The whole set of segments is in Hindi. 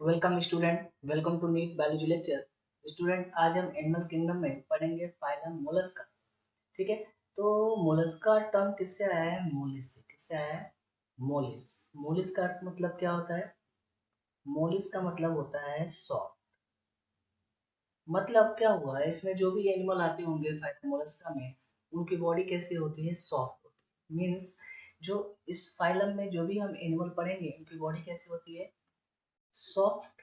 Welcome student, welcome to NEET biology lecture. Student, आज हम एनिमल किंगडम में पढ़ेंगे फाइलम मोलस्का। ठीक है। तो मोलस्का टर्म किससे आया है? मोलिस से। किससे आया है? मोलिस। मोलिस का अर्थ मतलब क्या होता है? मोलिस का मतलब होता है सॉफ्ट। मतलब क्या हुआ है, इसमें जो भी एनिमल आते होंगे फाइलम मोलस्का में, उनकी बॉडी कैसी होती है? सॉफ्ट होती है। मीन्स जो इस फाइलम में जो भी हम एनिमल पढ़ेंगे उनकी बॉडी कैसी होती है? सॉफ्ट।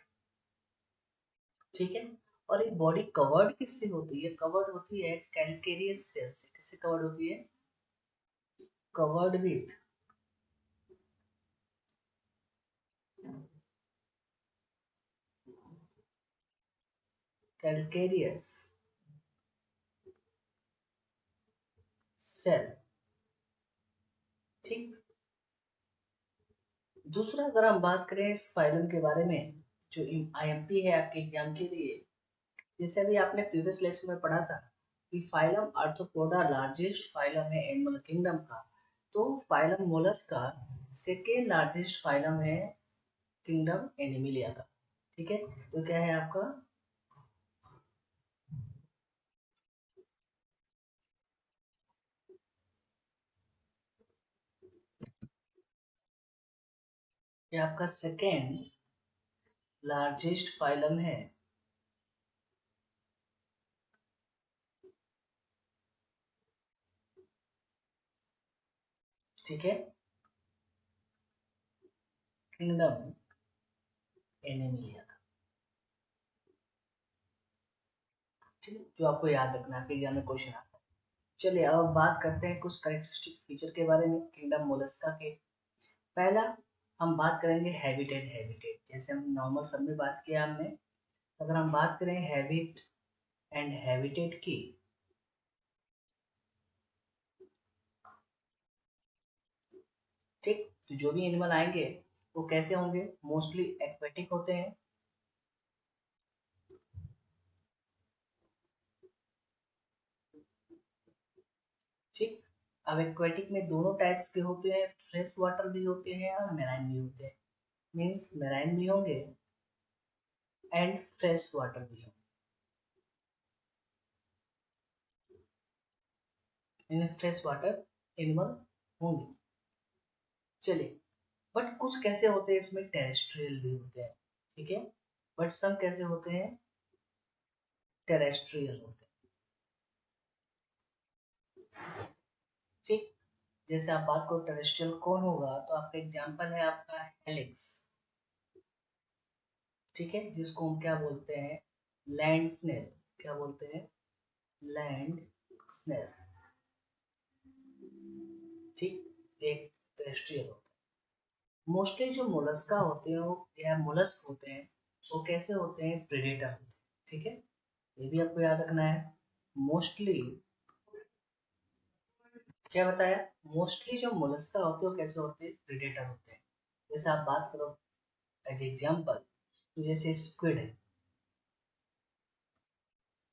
ठीक है। और एक बॉडी कवर्ड किससे होती है? कवर्ड होती है कैल्केरियस सेल से। किससे कवर्ड होती है? Covered with calcareous shell. ठीक। दूसरा, अगर हम बात करें इस फाइलम के बारे में, जो आईएमपी है आपके एग्जाम के लिए, जैसे अभी आपने प्रीवियस लेक्चर में पढ़ा था कि फाइलम आर्थ्रोपोडा लार्जेस्ट फाइलम है एनिमल किंगडम का। तो phylum Mollusca second largest phylum है किंगडम एनिमिलिया का। ठीक है। तो क्या है आपका? ये आपका सेकेंड लार्जेस्ट फाइलम है ठीक है, किंगडम एनिमिलिया का। ठीक है, जो आपको याद रखना है, आपके एग्जाम में क्वेश्चन आता है। चलिए अब बात करते हैं कुछ करेक्टरिस्टिक फीचर के बारे में किंगडम मोलस्का के। पहला, हम बात करेंगे हैबिटेट। हैबिटेट जैसे हम नॉर्मल सब में बात किया हमने, अगर हम बात करें हैबिट एंड हैबिटेट की, ठीक, तो जो भी एनिमल आएंगे वो कैसे होंगे? मोस्टली एक्वेटिक होते हैं। ठीक। अब एक्वेटिक में दोनों टाइप्स के होते हैं, फ्रेश वाटर भी होते हैं और मेराइन भी होते हैं। मीन्स मेराइन भी होंगे एंड फ्रेश वाटर भी होंगे। इनमें फ्रेश वाटर एनिमल होंगे। चलिए, बट कुछ कैसे होते हैं इसमें टेरेस्ट्रियल भी होते हैं। ठीक है। बट सब कैसे होते हैं? टेरेस्ट्रियल होते हैं। ठीक। जैसे आप बात करो टेरेस्ट्रियल कौन होगा, तो आपका एग्जांपल है आपका हेलिक्स। ठीक है, जिसको हम क्या बोलते हैं? Land snail. क्या बोलते हैं? Land snail. ठीक। एक टेरेस्ट्रियल होता है। मोस्टली जो मोलस्का होते हैं वो, या मोलस्क होते हैं, वो कैसे होते हैं? प्रेडेटर होते हैं। ठीक है, ये भी आपको याद रखना है। मोस्टली, क्या बताया? मोस्टली जो मोलस्का होते हैं वो कैसे होते हैं? प्रेडेटर होते हैं। जैसे आप बात करो एज एग्जाम्पल, तो जैसे स्क्विड है।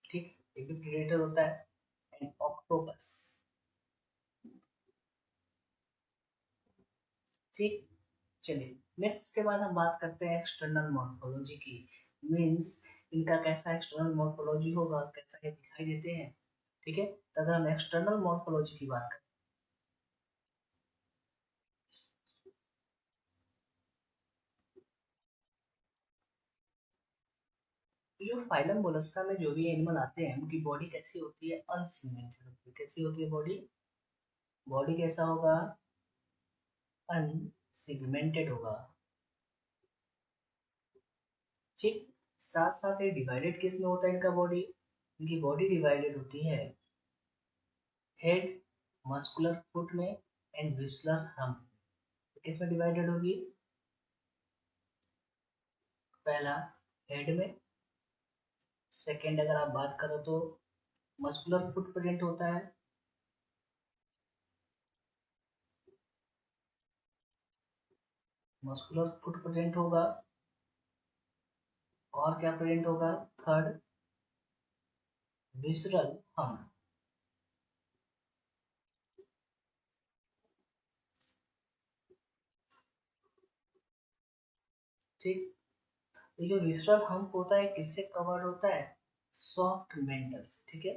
ठीक, ये भी प्रेडेटर होता है। And octopus. ठीक। चलिए, नेक्स्ट इसके बाद हम बात करते हैं एक्सटर्नल मॉर्फोलॉजी की। मीन्स इनका कैसा एक्सटर्नल मॉर्फोलॉजी होगा, कैसा ये दिखाई देते हैं। ठीक है, तो अगर हम एक्सटर्नल मॉर्फोलॉजी की बात करें, तो जो फाइलम मोलस्का में जो भी एनिमल आते हैं उनकी बॉडी कैसी होती है? अनसिगमेंटेड होती है। कैसी होती है बॉडी? बॉडी कैसा होगा? अनसिगमेंटेड होगा। ठीक। साथ साथ ये डिवाइडेड किस में होता है इनका बॉडी? इनकी बॉडी डिवाइडेड होती है हेड, मस्कुलर फुट में एंड विस्लर हम्प। किस में डिवाइडेड होगी? पहला हेड में, सेकंड अगर आप बात करो तो मस्कुलर फुट प्रेजेंट होता है, मस्कुलर फुट प्रेजेंट होगा, और क्या प्रेजेंट होगा? Third, visceral hump. ठीक। ये जो विसरल हम्प होता है किससे कवर्ड होता है? सॉफ्ट मेंटल से, ठीक है।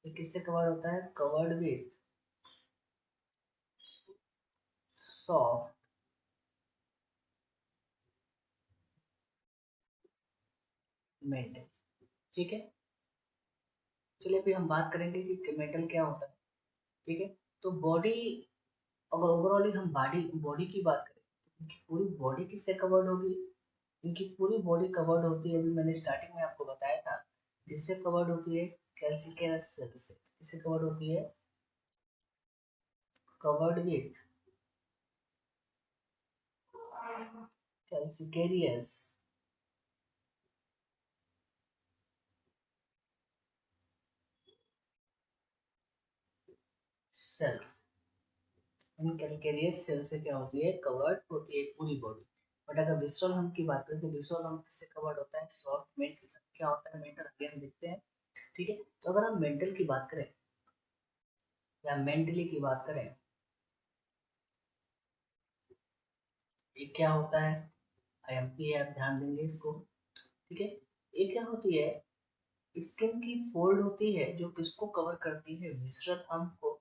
ये किससे कवर्ड होता है? कवर्ड विथ सॉफ्ट मेंटल, ठीक है। चलिए अभी हम बात करेंगे कि मेंटल क्या होता है, ठीक है। तो बॉडी, अगर ओवरऑल हम बॉडी बॉडी की बात करें तो इनकी पूरी बॉडी किससे कवर्ड होगी? इनकी पूरी बॉडी कवर्ड होती है, अभी मैंने स्टार्टिंग में आपको बताया था, जिससे कवर्ड होती है कैल्सिकेरस सेल से। किससे कवर्ड होती है? Covered with calcareous cells. इन कैल्केरियस सेल से क्या होती है? कवर्ड होती है पूरी बॉडी। बट अगर विसरल हम्प की बात करें तो विसरल हम्प किससे कवर्ड होता है? सॉफ्ट मेंटल से। क्या होता है मेंटल, अभी हम देखते हैं, ठीक है। तो अगर हम मेंटल की बात करें या मेंटली की बात करें, ये क्या होता है? आईएमपी है, आप ध्यान देंगे इसको, ठीक है। ये क्या होती है? स्किन की फोल्ड होती है जो किसको कवर करती है? विसरल हम्प को,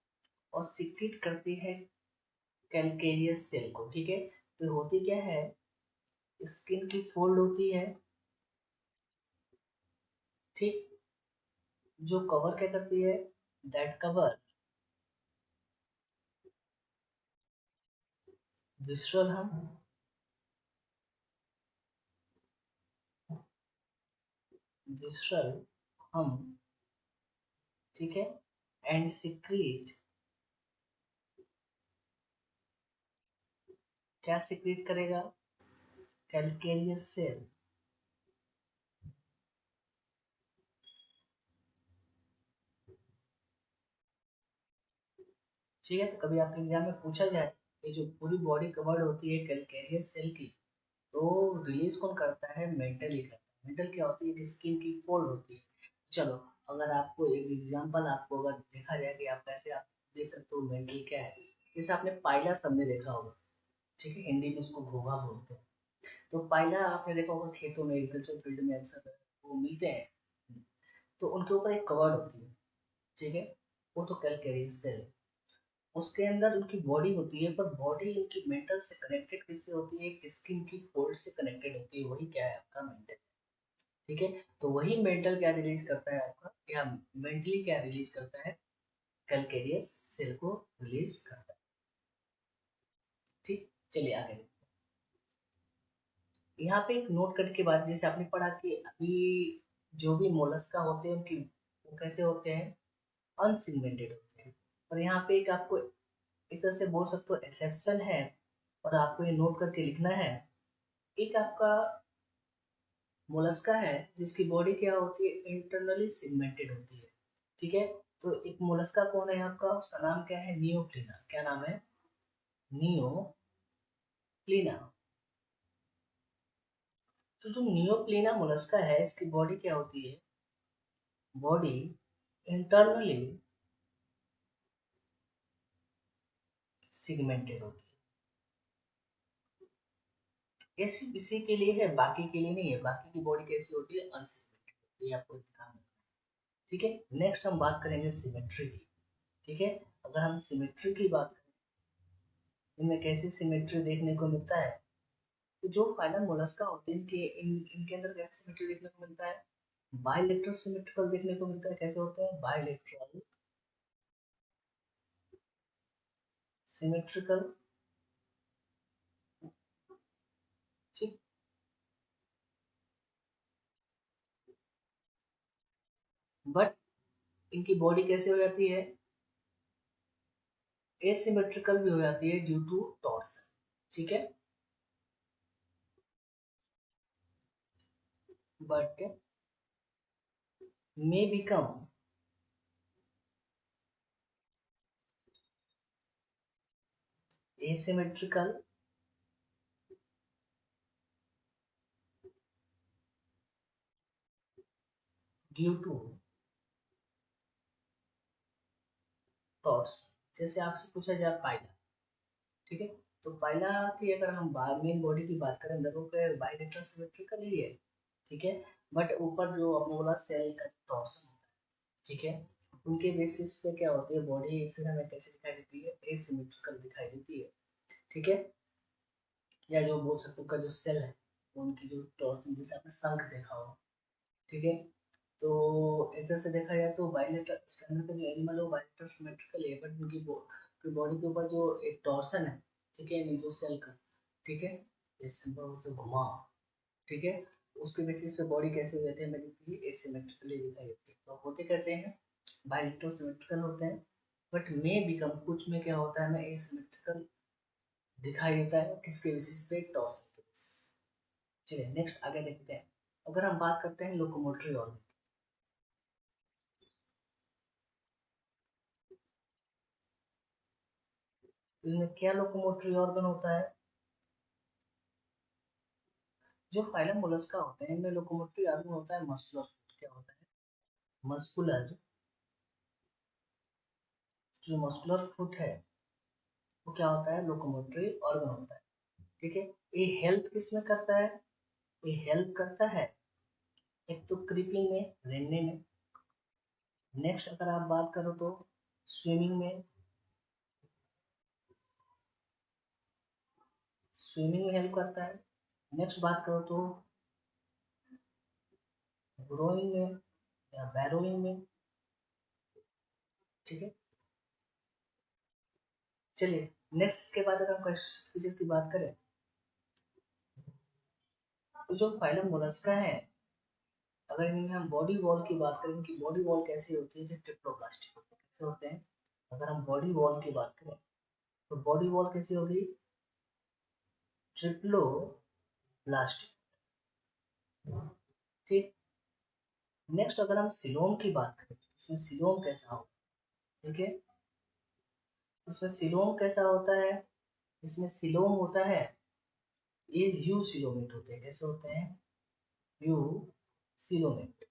और सिक्रीट करती है कैल्केरियस सेल को, ठीक है। तो होती क्या है? स्किन की फोल्ड होती है, ठीक, जो कवर क्या करती है? That cover visceral hump, visceral hump, ठीक है, एंड सिक्रीट, क्या सिक्रीट करेगा? कैल्केरियस सेल, ठीक है। तो कभी आपके एग्जाम में पूछा जाए कि जो पूरी बॉडी कवर्ड होती है कैल्केरियस सेल की, तो रिलीज कौन करता है? मेंटल ही करता है। मेंटल क्या होती है? स्किन की फोल्ड होती है। चलो, अगर आपको एक एग्जांपल, आपको अगर देखा जाए कि आप कैसे आप देख सकते हो मेंटल क्या है, जैसे आपने पाइला सबने देखा होगा, ठीक है, हिंदी में उसको घोघा बोलते हैं। तो पाइला आपने देखा होगा खेतों में, एग्रीकल्चर फील्ड में अक्सर वो मिलते हैं, तो उनके ऊपर एक कवर होती है, ठीक है, वो तो कैलकेरियस सेल, उसके अंदर उनकी बॉडी होती है, पर बॉडी उनकी मेंटल से कनेक्टेड किससे होती है? स्किन की फोल्ड से कनेक्टेड होती है, वही क्या है? आपका मेंटल, ठीक है। तो वही मेंटल क्या रिलीज करता है आपका, या मेंटली क्या रिलीज करता है? कैलकेरियस सेल को रिलीज करता है, ठीक। चलिए आगे, यहाँ पे एक नोट करने के बाद, जैसे आपने पढ़ा कि अभी जो भी मोलस्का होते हैं उनकी वो कैसे होते हैं? अनसिगमेंटेड होते हैं। और यहाँ पे एक आपको एक तरह से बोल सकते हो एक्सेप्शन है, और आपको ये नोट करके लिखना है। एक आपका मोलस्का है जिसकी बॉडी क्या होती है? इंटरनली सिगमेंटेड होती है, ठीक है। तो एक मोलस्का कौन है आपका? उसका नाम क्या है? नियोप्लीना। क्या नाम है? नियोप्लीना। तो जो नियोप्लीना मोलस्का है, इसकी बॉडी क्या होती है? बॉडी इंटरनली सिगमेंटेड होती है। ऐसी इसी के लिए है, बाकी के लिए नहीं है। बाकी की बॉडी कैसी होती है? अनसिगमेंटेड, ये आपको ध्यान रखना है, ठीक है। नेक्स्ट हम बात करेंगे सिमेट्री की, ठीक है। अगर हम सिमेट्री की बात करें, इनमें कैसी सिमेट्री देखने को मिलता है? तो जो फाइलम मोलस्का होते हैं इनके अंदर कैसे सिमेट्री देखने को मिलता है? बायलेटरल सिमेट्रिकल देखने को मिलता है। कैसे होते हैं? बायलेटरल सिमेट्रिकल, ठीक। बट इनकी बॉडी कैसे हो जाती है? एसिमेट्रिकल भी हो जाती है ड्यू टू टॉर्सन, ठीक है। But may become asymmetrical due to torsion. जैसे आपसे पूछा जाए पाइला, ठीक है, तो पाइला की अगर हम मेन बॉडी की बात करें, देखो बायलेटरल सिमेट्रिकल ही है, ठीक है। बट ऊपर जो आपने बोला सेल का टॉर्सन होता है, ठीक है, उनके बेसिस पे क्या होती है बॉडी फिर हमें कैसे दिखाई देती है, एसिमेट्रिकल दिखाई देती है, ठीक है। या जो बोल सकते हो का जो सेल है उनकी जो टॉर्सन, जैसे आपने शंख देखा हो, ठीक है। तो एक तरह से देखा जाए तो बाइलेटर इसके अंदर का जो एनिमल है वो बाइलेटर सिमेट्रिकल है, बट उनकी बॉडी के ऊपर जो एक टॉर्सन है, ठीक है, नहीं जो सेल का, ठीक है, ये सिंपल से घुमा, ठीक है, उसके बेसिस पे बॉडी कैसे हो जाती है हमें दिखती है एसिमेट्रिकली दिखाई देती है। तो होते कैसे हैं, बाइलेटर सिमेट्रिकल होते हैं, बट मे बिकम कुछ में क्या होता है हमें एसिमेट्रिकल दिखाई देता है, किसके बेसिस पे, टॉर्सन के बेसिस पे। चलिए नेक्स्ट आगे देखते हैं। अगर हम बात करते हैं लोकोमोटरी ऑर्गन, इनमें क्या लोकोमोटरी ऑर्गन होता है, जो फाइलम मोलस्का होते हैं इनमें लोकोमोटरी ऑर्गन होता है मस्कुलर फुट। क्या होता है मस्कुलर, जो मस्कुलर फुट है वो क्या होता है लोकोमोटरी ऑर्गन होता है, ठीक है। ये हेल्प किस में करता है, ये हेल्प करता है एक तो क्रीपिंग में, रेंगने में, नेक्स्ट अगर आप बात करो तो स्विमिंग में, स्विमिंग में हेल्प करता है, नेक्स्ट बात करो तो ग्रोइंग में या बैरोइंग में, ठीक है। चलिए नेक्स्ट के बाद अगर हम फीचर की बात करें तो जो फाइलम मोलस्का है, अगर इनमें हम बॉडी वॉल की बात करें, इनकी बॉडी वॉल कैसी होती है, जो ट्रिप्लोप्लास्टिक होते हैं, कैसे होते हैं, अगर हम बॉडी वॉल की बात करें तो बॉडी वॉल कैसी होगी, ट्रिप्लोप्लास्टिक, ठीक। नेक्स्ट अगर हम सिलोम की बात करें, इसमें सिलोम कैसा होगा, ठीक है, इसमें सिलोम कैसा होता है, इसमें सिलोम होता है, ये यू सिलोमेट होते हैं, कैसे होते हैं, यू सिलोमेट,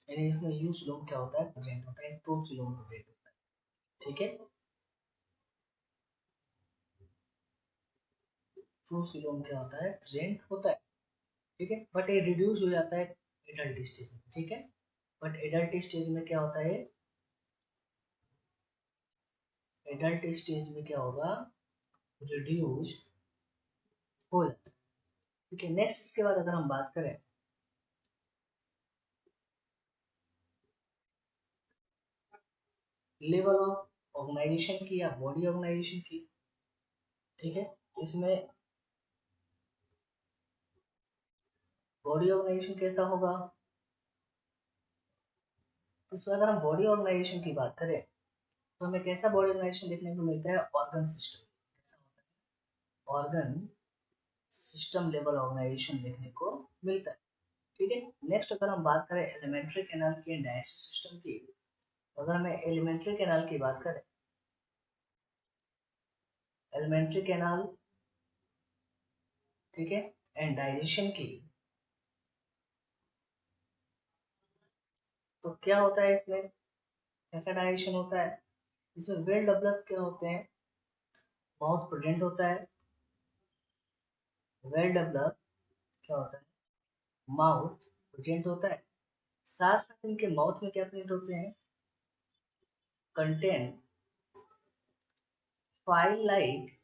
यानी इसमें यू सिलोम क्या होता है, प्रेजेंट होता है, टू सिलोम प्रेजेंट होता है, ठीक है। ट्रू सिलोम क्या होता है, प्रेजेंट होता है, ठीक है, बट ये रिड्यूस हो जाता है एडल्ट स्टेज में, ठीक है। बट एडल्ट स्टेज में क्या होता है, एडल्ट स्टेज में क्या होगा, रिड्यूस हो जाता है, ठीक है। नेक्स्ट इसके बाद अगर हम बात करें लेवल ऑफ ऑर्गेनाइजेशन की या बॉडी ऑर्गेनाइजेशन की, ठीक है, इसमें बॉडी ऑर्गेनाइजेशन कैसा होगा, इसमें अगर हम बॉडी ऑर्गेनाइजेशन की बात करें तो हमें कैसा बॉडी ऑर्गेनाइजेशन देखने को मिलता है, ऑर्गन सिस्टम, कैसा होता है, ऑर्गन सिस्टम लेवल ऑर्गेनाइजेशन देखने को मिलता है, ठीक है। नेक्स्ट अगर हम बात करें एलिमेंट्री कैनाल की एंड डाइजेस्टिव सिस्टम की, अगर हमें एलिमेंट्री कैनाल की बात करें, एलिमेंट्री कैनाल, ठीक है, एंड डाइजेशन की, तो क्या होता है इसमें, कैसा डाइजेशन होता है, इसमें वेल डेवलप क्या होते हैं, माउथ प्रेजेंट होता है, वेल डेवलप क्या होता है, माउथ प्रेजेंट होता है, साथ साथ इनके माउथ में क्या प्रेजेंट होते हैं, contain file like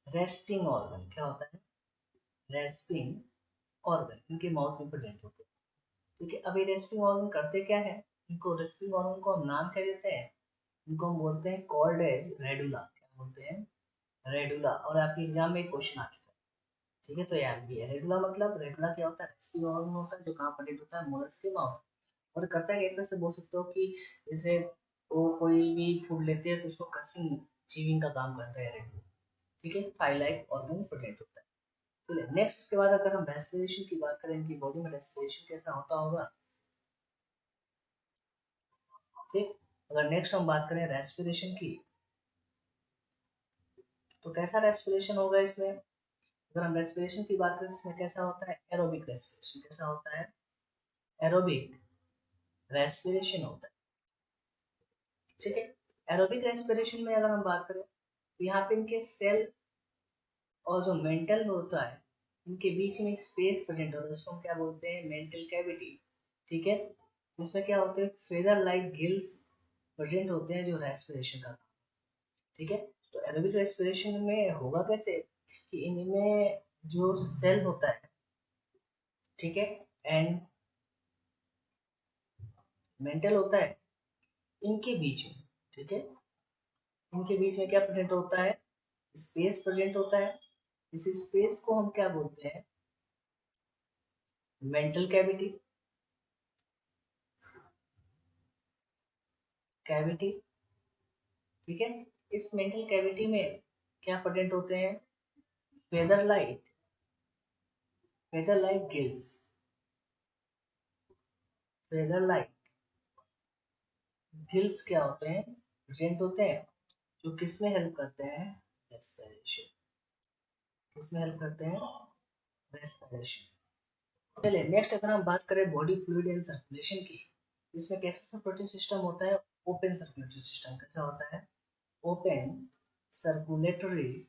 respiring organ, क्या होता है, रेस्पिंग ऑर्गन इनके माउथ में प्रेजेंट होते हैं, ठीक है। अब ये रेस्पिंग ऑर्गन करते क्या है, इनको रेस्पिंग ऑर्गन को हम नाम क्या देते हैं, इनको हम बोलते हैं कॉल्ड एज रेडुला, क्या बोलते हैं, रेडुला, और आपके एग्जाम में एक क्वेश्चन आ चुका है, ठीक है, तो याद भी है रेडुला, मतलब रेडुला क्या होता है, रेस्पिंग ऑर्गन होता है जो कहाँ प्रेजेंट होता है, मोलस्क के माउथ, और करता है एक तरह से बोल सकते हो कि जैसे वो कोई भी फूड लेते हैं तो उसको कसिंग चीविंग का काम करता है रेडुला, ठीक है, फाइल लाइक ऑर्गन प्रेजेंट होता है। चलिए नेक्स्ट इसके बाद अगर हम रेस्पिरेशन की बात करें, इनकी बॉडी में रेस्पिरेशन कैसा होता होगा, ठीक। अगर नेक्स्ट हम बात करें रेस्पिरेशन की, तो कैसा रेस्पिरेशन होगा इसमें, अगर हम रेस्पिरेशन की बात करें इसमें कैसा होता है, एरोबिक रेस्पिरेशन, कैसा होता है, एरोबिक रेस्पिरेशन होता है, ठीक है। एरोबिक रेस्पिरेशन में अगर हम बात करें तो यहाँ पे इनके सेल और जो मेंटल होता है इनके बीच में स्पेस प्रेजेंट होता है, उसको हम क्या बोलते हैं, मेंटल कैविटी। ठीक है, जिसमें क्या होते हैं, फेदर लाइक गिल्स प्रेजेंट होते हैं जो रेस्पिरेशन का। ठीक है, तो एरोबिक रेस्पिरेशन में होगा कैसे कि इनमें जो सेल होता है, ठीक है, एंड मेंटल होता है, इनके बीच में, ठीक है, इनके बीच में क्या प्रेजेंट होता है, स्पेस प्रेजेंट होता है। इस स्पेस को हम क्या बोलते हैं, मेंटल कैविटी। कैविटी, ठीक है, इस मेंटल कैविटी में क्या प्रेजेंट होते हैं, feather like, feather like gills, feather like gills क्या होते हैं, प्रेजेंट होते हैं, जो किस में हेल्प करते हैं, रेस्पिरेशन। किस में हेल्प करते हैं, रेस्पिरेशन। चलिए नेक्स्ट अगर हम बात करें बॉडी फ्लूइड एंड सर्कुलेशन की, इसमें कैसा सर्कुलेटरी सिस्टम होता है, ओपन सर्कुलेटरी सिस्टम। कैसा होता है, ओपन सर्कुलेटरी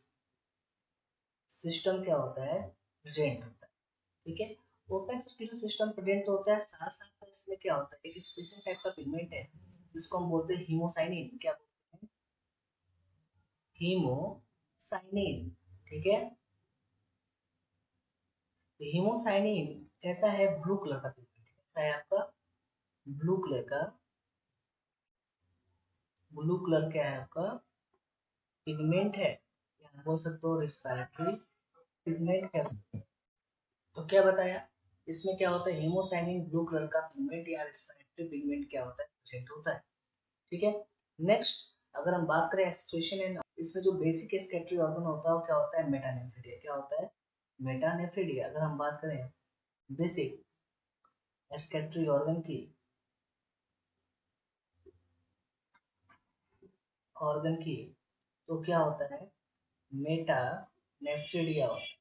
सिस्टम क्या होता है, प्रेजेंट होता है। ठीक है, ओपन सर्कुलेटरी सिस्टम प्रेजेंट होता है, साथ साथ में इसमें क्या होता है, एक स्पेशल टाइप का पिगमेंट है जिसको हम बोलते हैं हीमोसाइनिन। क्या बोलते हैं, हीमोसाइनिन। ठीक है, हीमोसाइनिन कैसा है, ब्लू कलर का पिगमेंट। कैसा है आपका, ब्लू कलर का, ब्लू कलर क्या है आपका पिगमेंट है, या बोल सकते हो रेस्पिरेटरी पिगमेंट है। तो क्या बताया, इसमें क्या होता है, हीमोसाइनिन ब्लू कलर का पिगमेंट या रेस्पिरेटरी पिगमेंट क्या होता है, प्रेजेंट होता है। ठीक है, नेक्स्ट अगर हम बात करें एक्सक्रीशन एंड, इसमें जो बेसिक एक्सक्रीटरी ऑर्गन होता है वो क्या होता है, मेटानेफ्रिडिया। क्या होता है, मेटानेफ्रिडिया। अगर हम बात करें बेसिक एक्सक्रीटरी ऑर्गन की तो क्या होता है, मेटानेफ्रिडिया होता है।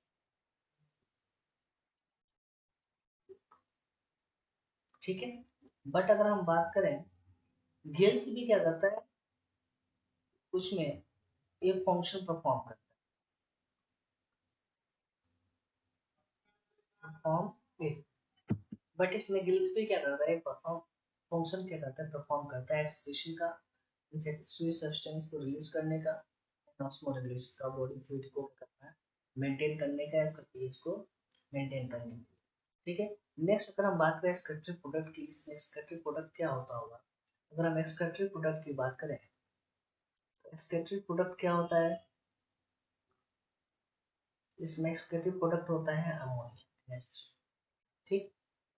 ठीक है, बट अगर हम बात करें गिल्स भी क्या करता है, उसमें एक फंक्शन परफॉर्म करता है, परफॉर्म, बट इसमें गिल्स भी क्या करता है, परफॉर्म फंक्शन क्या करता है, परफॉर्म करता है एक्सक्रीशन का, इंसेक्टिसाइड सब्सटेंस को रिलीज करने का, ऑस्मोरेगुलेशन का, बॉडी फ्लूइड को क्या करना है, मेंटेन करने का, इसका पीएच को मेंटेन करने का। ठीक है, नेक्स्ट अगर हम बात करें एक्सक्रीटरी प्रोडक्ट की, इसमें एक्सक्रीटरी प्रोडक्ट क्या होता होगा, अगर हम एक्सक्रीटरी प्रोडक्ट की बात करें, एक्सक्रीटरी प्रोडक्ट क्या होता है, इसमें एक्सक्रीटरी प्रोडक्ट होता है अमोनिया। ठीक,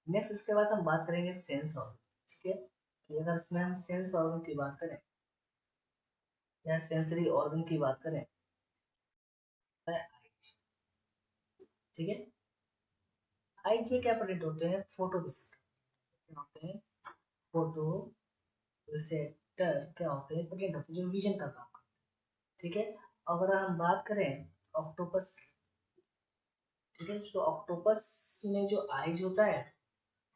नेक्स्ट इसके बाद हम बात करेंगे सेंस ऑर्गन। ठीक है, तो अगर इसमें हम सेंस ऑर्गन की बात करें या सेंसरी ऑर्गन की बात करें, ठीक है, आइज में क्या प्रेजेंट होते हैं, फोटो रिसेप्टर होते हैं, फोटो रिसेप्टर क्या होते हैं, प्रेजेंट होते हैं, जो विजन का काम करते हैं। ठीक है, अगर हम बात करें ऑक्टोपस, ठीक है, तो ऑक्टोपस में जो आइज होता है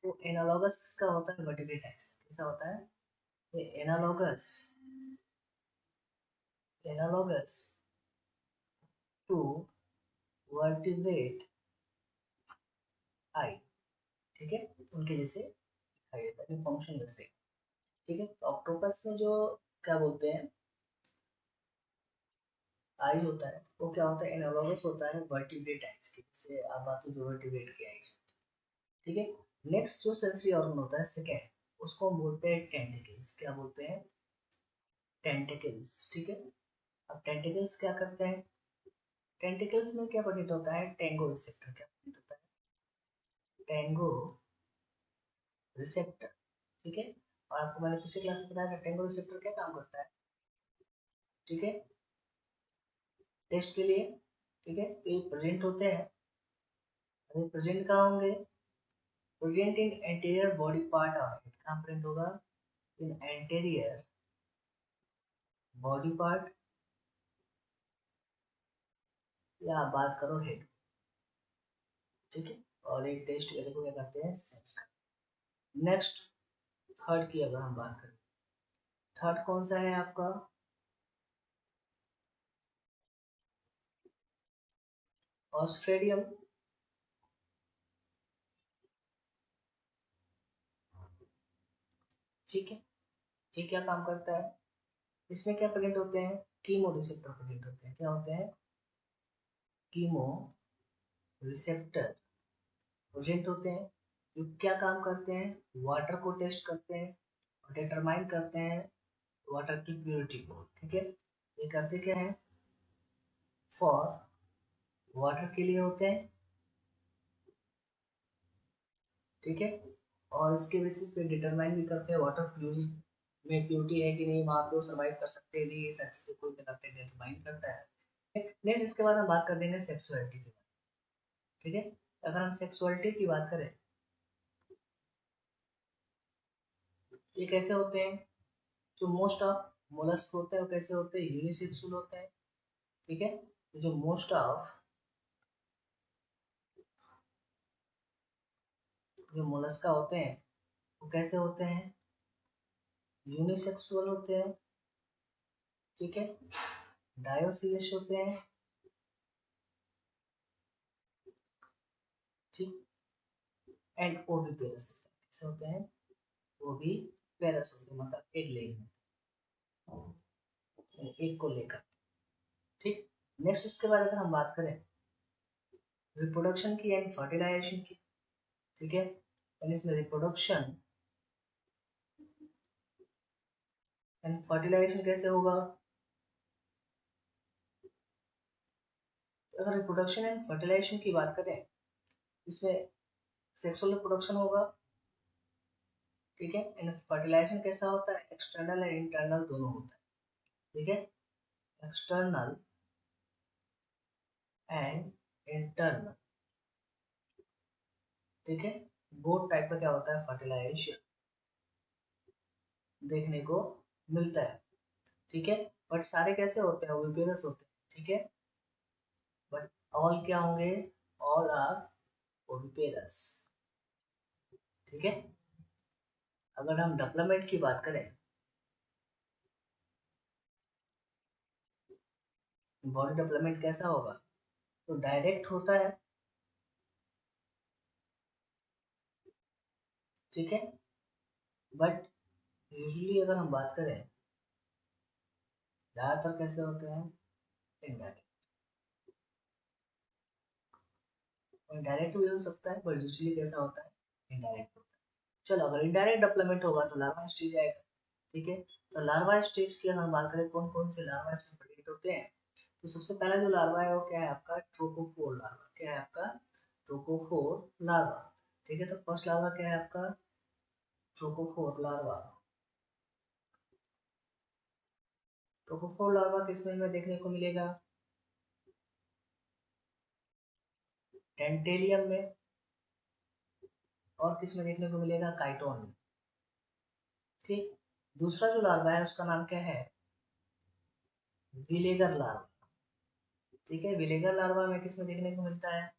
वो एनालॉगस किसका होता है, वर्टिब्रेट आइज। कैसा होता है, ये एनालॉगस, एनालॉगस टू वर्टिब्रेट आई। ठीक है, उनके जैसे दिखाई देता है, फंक्शन जैसे। ठीक है, तो ऑक्टोपस में जो क्या बोलते हैं, आइज होता है वो क्या होता है, एनालॉगस होता है वर्टिब्रेट आइज के, जैसे आप बात हो जो वर्टिब्रेट की आइज। ठीक है, नेक्स्ट जो सेंसरी ऑर्गन होता है सेकेंड, उसको हम बोलते हैं टेंटिकल्स। क्या बोलते हैं, टेंटिकल्स। ठीक है, अब टेंटिकल्स क्या करते हैं, टेंटिकल्स में क्या प्रेजेंट होता है, टेंगो रिसेप्टर। क्या प्रेजेंट होता है, टेंगो रिसेप्टर। ठीक है, और आपको मैंने पिछले क्लास में बताया था टेंगो रिसेप्टर क्या काम करता है। ठीक है, टेस्ट के लिए। ठीक है, तो ये प्रेजेंट होते हैं, अरे प्रेजेंट कहाँ होंगे, present in anterior body part of head. कहाँ प्रेजेंट होगा, इन एंटीरियर बॉडी पार्ट, या आप बात करो हेड। ठीक है, और एक टेस्ट वैल्यू को क्या करते हैं, सेंस करते हैं। नेक्स्ट थर्ड की अगर हम बात करें, थर्ड कौन सा है आपका, ऑस्ट्रेडियम ठीक है, ये क्या काम करता है, इसमें क्या प्रेजेंट होते हैं, कीमो रिसेप्टर प्रेजेंट होते हैं, क्या होते हैं, कीमो रिसेप्टर प्रेजेंट होते हैं, जो क्या काम करते हैं, वाटर को टेस्ट करते हैं और डिटरमाइन करते हैं वाटर की प्योरिटी को, ठीक है। ये करते क्या है, फॉर वाटर के लिए होते हैं, ठीक है, और इसके बेसिस पे डिटरमाइन भी करते हैं वाटर प्योरी में प्योरिटी है कि नहीं, वहाँ पे वो सर्वाइव कर सकते हैं नहीं, ये सारी चीजें कोई करते हैं डिटरमाइन करता है। नेक्स्ट इसके बाद हम बात कर देंगे सेक्सुअलिटी की, ठीक है। अगर हम सेक्सुअलिटी की बात करें, ये कैसे होते हैं, जो मोस्ट ऑफ मोलस्क होते हैं वो कैसे होते हैं, यूनिसेक्सुअल होते हैं, ठीक है। तो जो मोस्ट ऑफ जो मोलस्का होते हैं वो कैसे होते हैं, यूनिसेक्सुअल होते हैं, ठीक है, डायोसियस होते हैं, ठीक, एंड ओविपेरस होते हैं, कैसे होते हैं, वो भी पेरस होते हैं, मतलब एग लेने, एक को लेकर, ठीक। नेक्स्ट इसके बाद अगर हम बात करें रिप्रोडक्शन की यानी फर्टिलाइजेशन की, ठीक है, यानी इसमें रिप्रोडक्शन एंड फर्टिलाइजेशन कैसे होगा, तो अगर रिप्रोडक्शन एंड फर्टिलाइजेशन की बात करें, इसमें सेक्सुअल रिप्रोडक्शन होगा, ठीक है, एंड फर्टिलाइजेशन कैसा होता है, एक्सटर्नल एंड इंटरनल दोनों होता है, ठीक है, एक्सटर्नल एंड इंटरनल, ठीक है, बोथ टाइप का क्या होता है फर्टिलाइजेशन देखने को मिलता है, ठीक है। बट सारे कैसे होते हैं, ओविपेरस होते हैं, ठीक है, बट ऑल क्या होंगे, ऑल आर ओविपेरस, ठीक है। अगर हम डेवलपमेंट की बात करें, बॉडी डेवलपमेंट कैसा होगा, तो डायरेक्ट होता है, ठीक है, बट यूजुअली अगर हम बात करें ज्यादातर कैसे होते हैं, इनडायरेक्ट, और डायरेक्ट भी हो सकता है बट यूजुअली कैसा होता है, इनडायरेक्ट होता है। चलो अगर इनडायरेक्ट डेवलपमेंट होगा तो लार्वा स्टेज आएगा, ठीक है। तो लार्वा स्टेज की अगर हम बात करें कौन कौन से लार्वा इसमें प्रेजेंट होते हैं, तो सबसे पहला जो लार्वा है वो क्या है आपका, ट्रोकोफोर लार्वा, क्या है आपका, ट्रोकोफोर लार्वा, ठीक है। तो फर्स्ट लार्वा क्या है आपका, ट्रोकोफोर लार्वा, ट्रोकोफोर लार्वा किसमें में देखने को मिलेगा, टेंटेलियम में, और किसमें देखने को मिलेगा, काइटोन में, ठीक। दूसरा जो लार्वा है उसका नाम क्या है, विलेगर लार्वा, ठीक है। विलेगर लार्वा में किसमें देखने को मिलता है,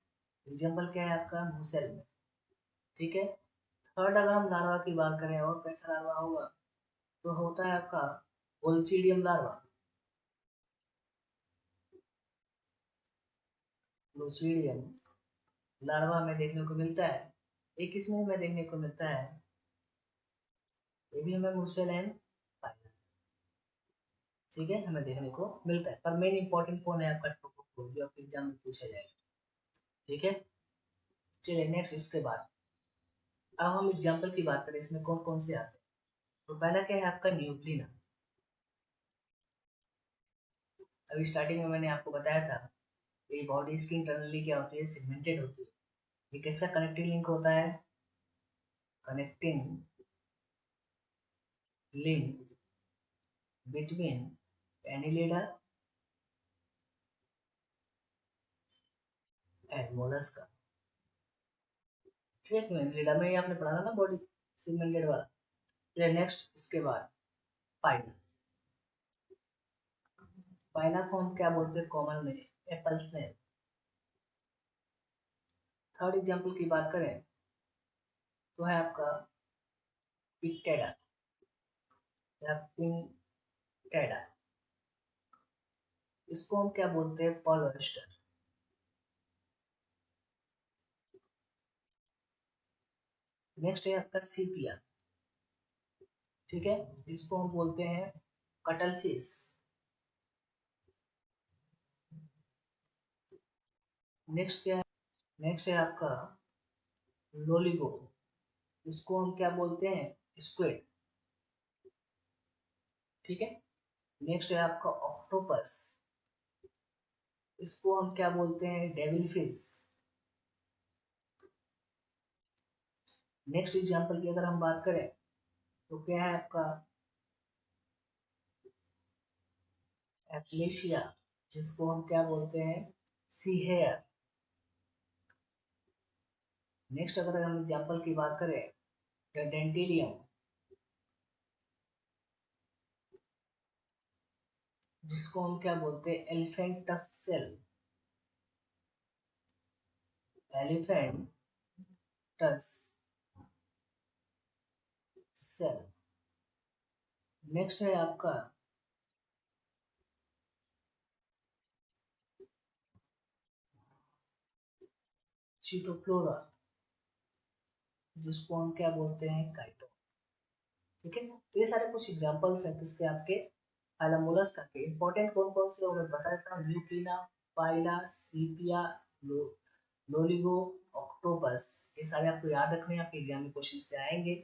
एग्जाम्पल क्या है आपका, मूसेल में, ठीक है। थर्ड अगर हम लार्वा की बात करें और कैसा लार्वा होगा, तो होता है आपका ओल्चिडियम लार्वा, ओल्चिडियम लार्वा में देखने को मिलता है, एक किसमें में देखने को मिलता है, ये भी हमें मूसेल एंड फाइलम, ठीक है, हमें देखने को मिलता है, पर मेन इंपॉर्टेंट कौन है आपका, ट्रोकोफोर, जो आपके एग्जाम में पूछा जाएगा, ठीक है। चलिए नेक्स्ट इसके बाद अब हम एग्जाम्पल की बात करें, इसमें कौन कौन से आते हैं, तो पहला क्या है आपका न्यूक्लिना, अभी स्टार्टिंग में मैंने आपको बताया था ये बॉडी इसकी इंटरनली क्या होती है, सेगमेंटेड होती है, ये किसका कनेक्टिंग लिंक होता है, connecting link between Annelida and Mollusca, ठीक है, एनिलिडा में ही आपने पढ़ा था ना बॉडी सेगमेंटेड वाला। चलिए नेक्स्ट इसके बाद फाइला, फाइला को हम क्या बोलते हैं कॉमन में, एप्पल स्नेल। थर्ड एग्जाम्पल की बात करें तो है आपका पिक्टेडा या पिंटेडा, इसको हम क्या बोलते हैं पर्ल ऑयस्टर, नेक्स्ट है आपका सीपिया, ठीक है, इसको हम बोलते हैं कटल फिश। नेक्स्ट क्या है, नेक्स्ट है आपका लोलिगो, इसको हम क्या बोलते हैं, स्क्विड, ठीक है। नेक्स्ट है आपका ऑक्टोपस, इसको हम क्या बोलते हैं, डेविल फिश। नेक्स्ट एग्जांपल की अगर हम बात करें तो क्या है आपका एप्लेशिया, जिसको हम क्या बोलते हैं, सी हेयर। नेक्स्ट अगर हम एग्जांपल की बात करें तो डेंटिलियम, जिसको हम क्या बोलते हैं, elephant tusk shell, elephant tusk shell. Next है आपका चिटोप्लोरा, जिसको हम क्या बोलते हैं, काइटो, ठीक है। तो ये सारे कुछ एग्जांपल्स हैं किसके, आपके फाइलम मोलस्का के। इंपॉर्टेंट कौन कौन से मैं बता देता हूँ, न्यूक्लिना, पाइला, सीपिया, लोलिगो, ऑक्टोपस, ये सारे आपको याद रखने हैं, आपके एग्जाम में क्वेश्चन से आएंगे।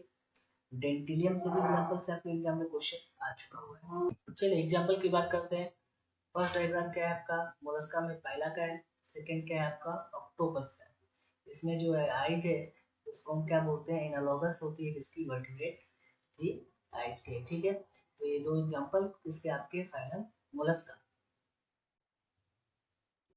डेंटिलियम से भी एग्जांपल से आपके एग्जाम में क्वेश्चन आ चुका हुआ है। चलिए एग्जांपल की बात करते हैं। फर्स्ट डायग्राम क्या है आपका, मोलस्का में पाइला का है, सेकंड क्या है आपका, ऑक्टोपस का है। इसमें जो है आइज है, इसको हम क्या बोलते हैं, एनालॉगस होती है इसकी वर्टिब्रेट की आइज के, ठीक है। तो ये दो एग्जांपल इसके आपके फाइलम मोलस्का।